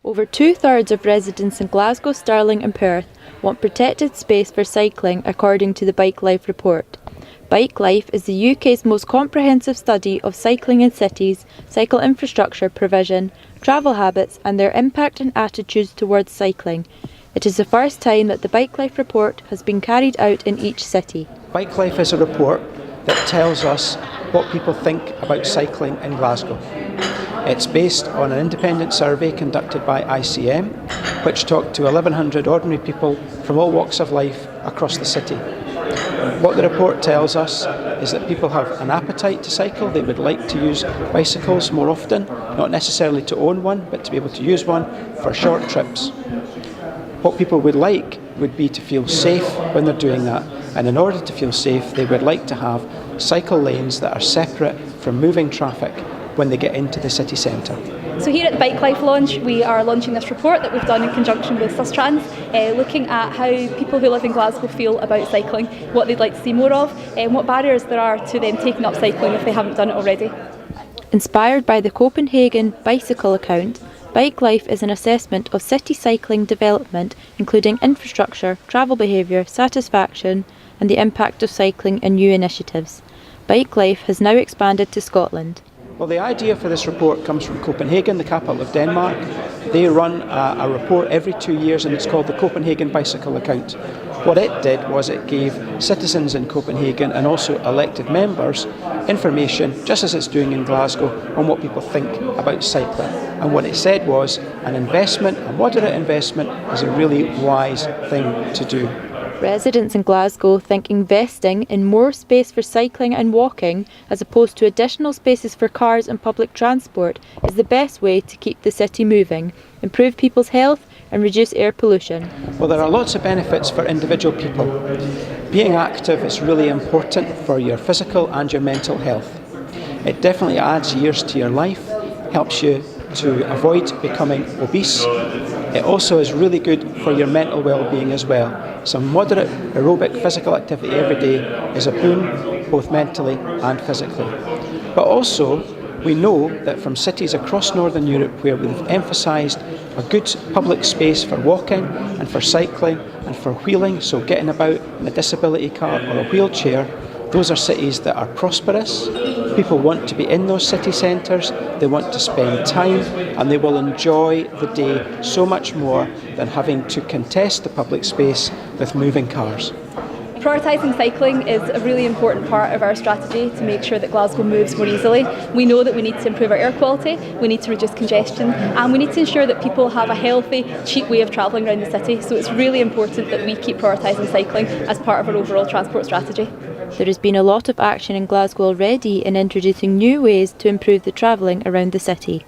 Over 2/3 of residents in Glasgow, Stirling and Perth want protected space for cycling according to the Bike Life report. Bike Life is the UK's most comprehensive study of cycling in cities, cycle infrastructure provision, travel habits and their impact and attitudes towards cycling. It is the first time that the Bike Life report has been carried out in each city. Bike Life is a report that tells us what people think about cycling in Glasgow. It's based on an independent survey conducted by ICM, which talked to 1,100 ordinary people from all walks of life across the city. What the report tells us is that people have an appetite to cycle. They would like to use bicycles more often, not necessarily to own one, but to be able to use one for short trips. What people would like would be to feel safe when they're doing that, and in order to feel safe they would like to have cycle lanes that are separate from moving traffic when they get into the city centre. So here at the Bike Life launch, we are launching this report that we've done in conjunction with Sustrans, looking at how people who live in Glasgow feel about cycling, what they'd like to see more of, and what barriers there are to them taking up cycling if they haven't done it already. Inspired by the Copenhagen bicycle account, Bike Life is an assessment of city cycling development, including infrastructure, travel behaviour, satisfaction and the impact of cycling and new initiatives. Bike Life has now expanded to Scotland. Well, the idea for this report comes from Copenhagen, the capital of Denmark. They run a report every 2 years and it's called the Copenhagen Bicycle Account. What it did was it gave citizens in Copenhagen and also elected members information, just as it's doing in Glasgow, on what people think about cycling. And what it said was an investment, a moderate investment, is a really wise thing to do. Residents in Glasgow think investing in more space for cycling and walking, as opposed to additional spaces for cars and public transport, is the best way to keep the city moving, improve people's health and reduce air pollution. Well, there are lots of benefits for individual people. Being active is really important for your physical and your mental health. It definitely adds years to your life, helps you to avoid becoming obese. It also is really good for your mental well-being as well. Some moderate aerobic physical activity every day is a boon, both mentally and physically. But also, we know that from cities across Northern Europe where we've emphasised a good public space for walking and for cycling and for wheeling, so getting about in a disability car or a wheelchair, those are cities that are prosperous. People want to be in those city centres, they want to spend time and they will enjoy the day so much more than having to contest the public space with moving cars. Prioritising cycling is a really important part of our strategy to make sure that Glasgow moves more easily. We know that we need to improve our air quality, we need to reduce congestion and we need to ensure that people have a healthy, cheap way of travelling around the city. So it's really important that we keep prioritising cycling as part of our overall transport strategy. There has been a lot of action in Glasgow already in introducing new ways to improve the travelling around the city.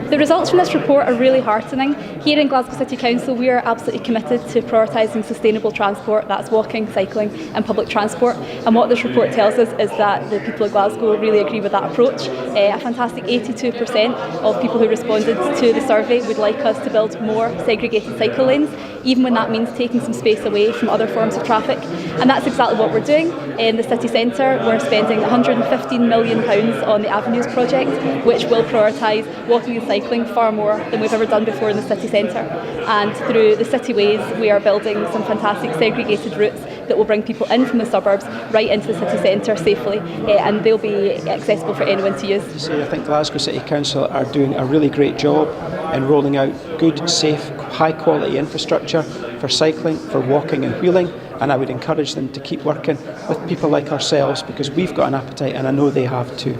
The results from this report are really heartening. Here in Glasgow City Council we are absolutely committed to prioritising sustainable transport, that's walking, cycling and public transport, and what this report tells us is that the people of Glasgow really agree with that approach. A fantastic 82% of people who responded to the survey would like us to build more segregated cycle lanes, even when that means taking some space away from other forms of traffic, and that's exactly what we're doing. In the city centre we're spending £115 million on the Avenues project, which will prioritise walking and cycling far more than we've ever done before in the city centre. And through the City Ways we are building some fantastic segregated routes that will bring people in from the suburbs right into the city centre safely, and they'll be accessible for anyone to use. I think Glasgow City Council are doing a really great job in rolling out good, safe, high quality infrastructure for cycling, for walking and wheeling, and I would encourage them to keep working with people like ourselves because we've got an appetite and I know they have too.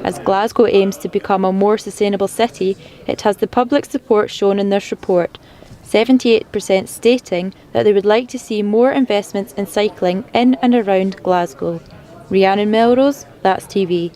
As Glasgow aims to become a more sustainable city, it has the public support shown in this report, 78% stating that they would like to see more investments in cycling in and around Glasgow. Rhiannon Melrose, That's TV.